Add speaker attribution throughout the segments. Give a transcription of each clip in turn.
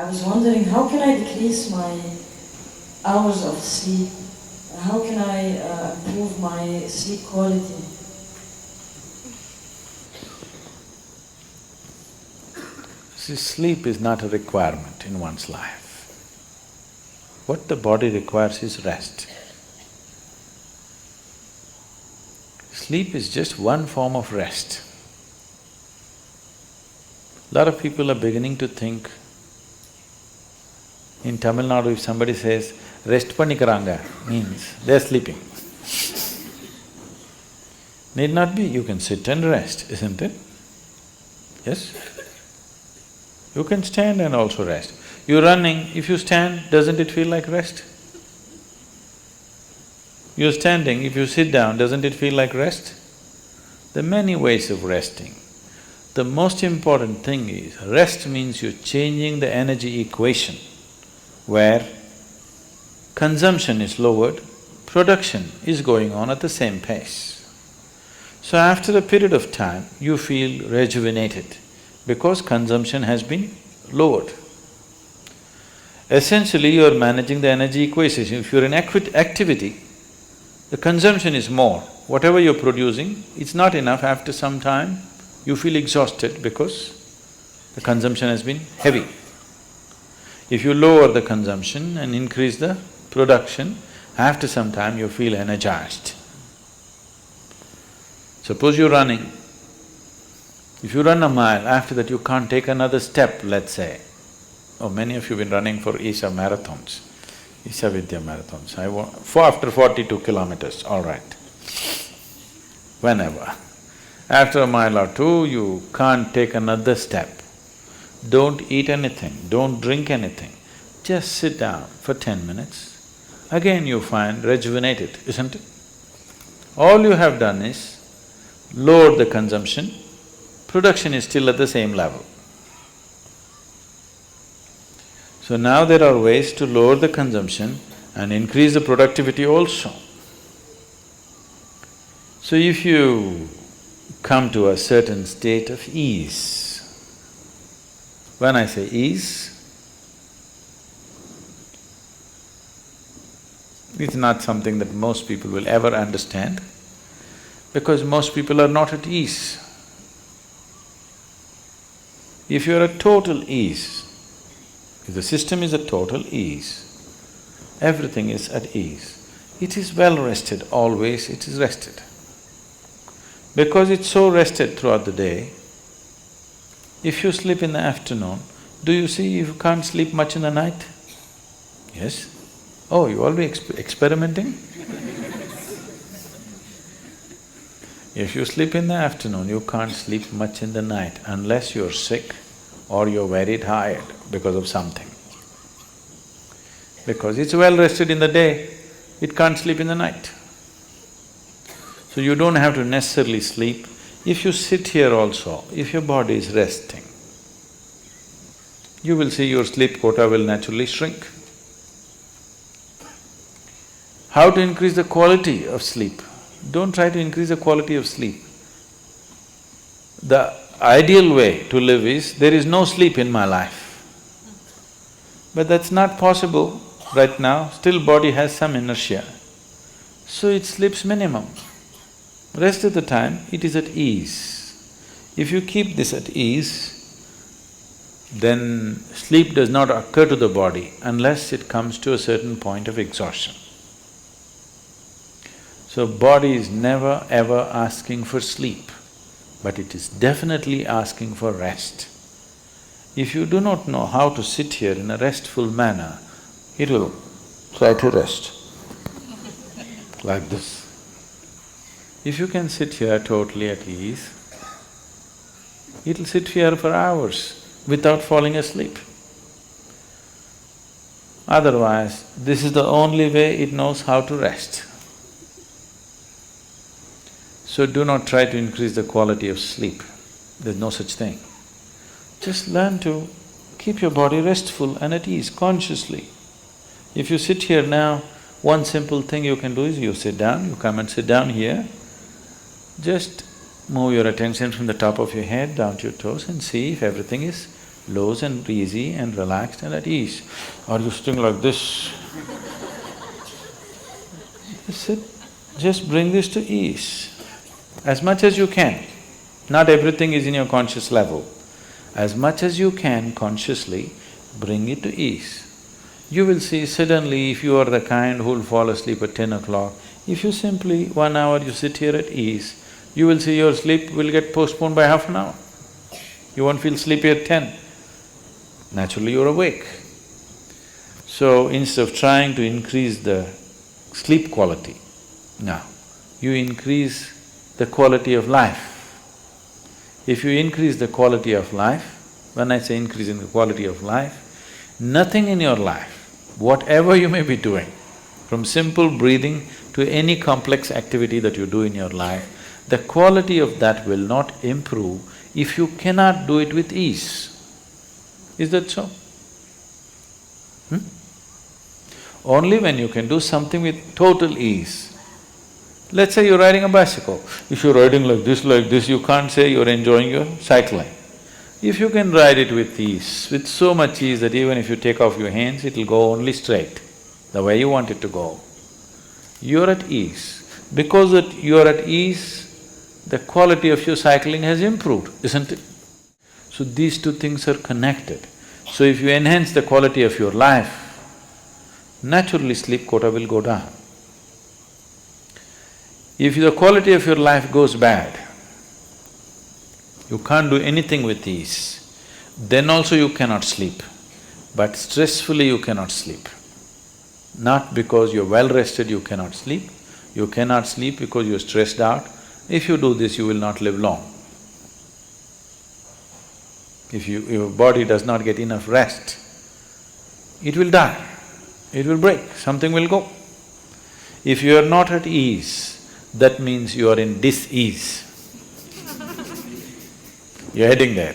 Speaker 1: was wondering, how can I decrease my hours of sleep? How can I improve my sleep quality?
Speaker 2: See, sleep is not a requirement in one's life. What the body requires is rest. Sleep is just one form of rest. A lot of people are beginning to think, in Tamil Nadu if somebody says, rest pannikaranga, means they're sleeping. Need not be, you can sit and rest, isn't it? Yes? You can stand and also rest. You're running, if you stand, doesn't it feel like rest? You're standing, if you sit down, doesn't it feel like rest? There are many ways of resting. The most important thing is, rest means you're changing the energy equation where consumption is lowered, production is going on at the same pace. So after a period of time, you feel rejuvenated because consumption has been lowered. Essentially, you're managing the energy equation. If you're in activity, the consumption is more. Whatever you're producing, it's not enough. After some time, you feel exhausted because the consumption has been heavy. If you lower the consumption and increase the production, after some time you feel energized. Suppose you're running, if you run a mile, after that you can't take another step, let's say. Oh, many of you have been running for Isha marathons, Isha Vidya marathons. After 42 kilometers, all right. Whenever. After a mile or two, you can't take another step. Don't eat anything, don't drink anything, just sit down for 10 minutes. Again you find rejuvenated, isn't it? All you have done is lower the consumption, production is still at the same level. So now there are ways to lower the consumption and increase the productivity also. So if you come to a certain state of ease, when I say ease, it's not something that most people will ever understand, because most people are not at ease. If you're at total ease, if the system is at total ease, everything is at ease, it is well rested, always it is rested. Because it's so rested throughout the day, if you sleep in the afternoon, do you see you can't sleep much in the night? Yes? Oh, you already experimenting? If you sleep in the afternoon, you can't sleep much in the night unless you're sick or you're very tired because of something. Because it's well rested in the day, it can't sleep in the night. So you don't have to necessarily sleep. If you sit here also, if your body is resting, you will see your sleep quota will naturally shrink. How to increase the quality of sleep? Don't try to increase the quality of sleep. The ideal way to live is, there is no sleep in my life. But that's not possible right now, still body has some inertia. So it sleeps minimum. Rest of the time, it is at ease. If you keep this at ease, then sleep does not occur to the body unless it comes to a certain point of exhaustion. So body is never ever asking for sleep, but it is definitely asking for rest. If you do not know how to sit here in a restful manner, it will try to rest like this. If you can sit here totally at ease, it'll sit here for hours without falling asleep. Otherwise, this is the only way it knows how to rest. So do not try to increase the quality of sleep, there's no such thing. Just learn to keep your body restful and at ease consciously. If you sit here now, one simple thing you can do is you sit down, you come and sit down here, just move your attention from the top of your head down to your toes and see if everything is loose and easy and relaxed and at ease. Or you sitting like this. Just sit, just bring this to ease, as much as you can. Not everything is in your conscious level. As much as you can consciously, bring it to ease. You will see suddenly if you are the kind who will fall asleep at 10 o'clock, if you simply 1 hour you sit here at ease, you will see your sleep will get postponed by half an hour. You won't feel sleepy at 10. Naturally you're awake. So instead of trying to increase the sleep quality, now you increase the quality of life. If you increase the quality of life, when I say increasing the quality of life, nothing in your life, whatever you may be doing, from simple breathing to any complex activity that you do in your life, the quality of that will not improve if you cannot do it with ease. Is that so? Only when you can do something with total ease. Let's say you're riding a bicycle. If you're riding like this, you can't say you're enjoying your cycling. If you can ride it with ease, with so much ease that even if you take off your hands, it'll go only straight, the way you want it to go. You're at ease. Because that you're at ease, the quality of your cycling has improved, isn't it? So these two things are connected. So if you enhance the quality of your life, naturally sleep quota will go down. If the quality of your life goes bad, you can't do anything with ease, then also you cannot sleep. But stressfully you cannot sleep. Not because you're well rested you cannot sleep, you cannot sleep because you're stressed out. If you do this, you will not live long. If your body does not get enough rest, it will die, it will break, something will go. If you are not at ease, that means you are in dis-ease. You're heading there.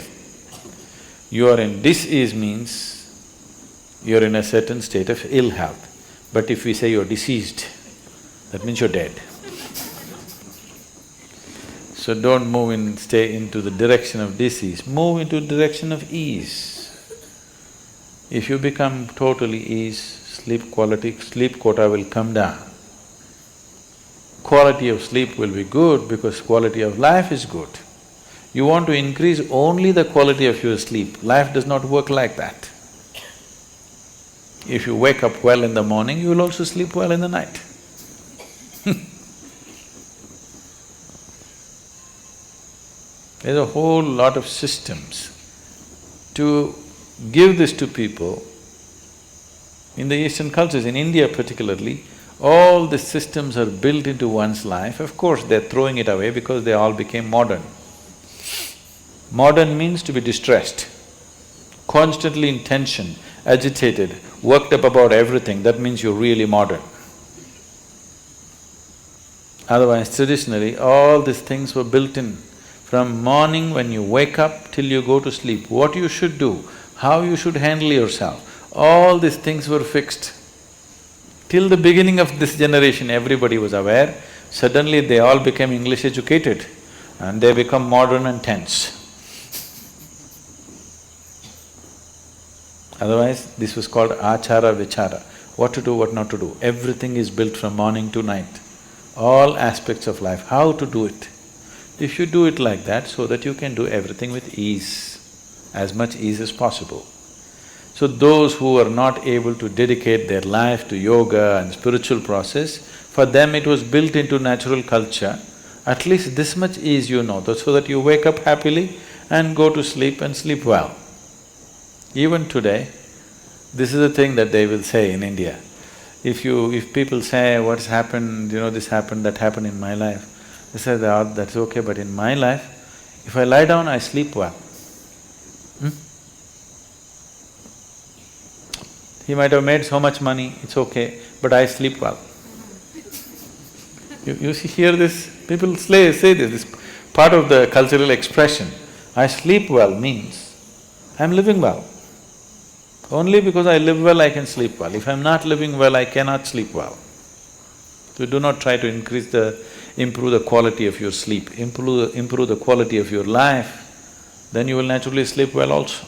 Speaker 2: You are in dis-ease means you're in a certain state of ill health. But if we say you're diseased, that means you're dead. So don't stay into the direction of disease, move into the direction of ease. If you become totally ease, sleep quota will come down. Quality of sleep will be good because quality of life is good. You want to increase only the quality of your sleep, life does not work like that. If you wake up well in the morning, you will also sleep well in the night. There's a whole lot of systems to give this to people. In the Eastern cultures, in India particularly, all the systems are built into one's life. Of course, they're throwing it away because they all became modern. Modern means to be distressed, constantly in tension, agitated, worked up about everything, that means you're really modern. Otherwise, traditionally, all these things were built in. From morning when you wake up till you go to sleep, what you should do, how you should handle yourself, all these things were fixed. Till the beginning of this generation, everybody was aware, suddenly they all became English educated and they become modern and tense. Otherwise, this was called achara vichara, what to do, what not to do. Everything is built from morning to night, all aspects of life, how to do it. If you do it like that, so that you can do everything with ease, as much ease as possible. So those who are not able to dedicate their life to yoga and spiritual process, for them it was built into natural culture, at least this much ease you know, so that you wake up happily and go to sleep and sleep well. Even today, this is the thing that they will say in India. If people say, what's happened, this happened, that happened in my life, they say, that's okay, but in my life, if I lie down, I sleep well. He might have made so much money, it's okay, but I sleep well. You hear this? People say this part of the cultural expression. I sleep well means I'm living well. Only because I live well, I can sleep well. If I'm not living well, I cannot sleep well. So do not try to improve the quality of your sleep, improve the quality of your life, then you will naturally sleep well also.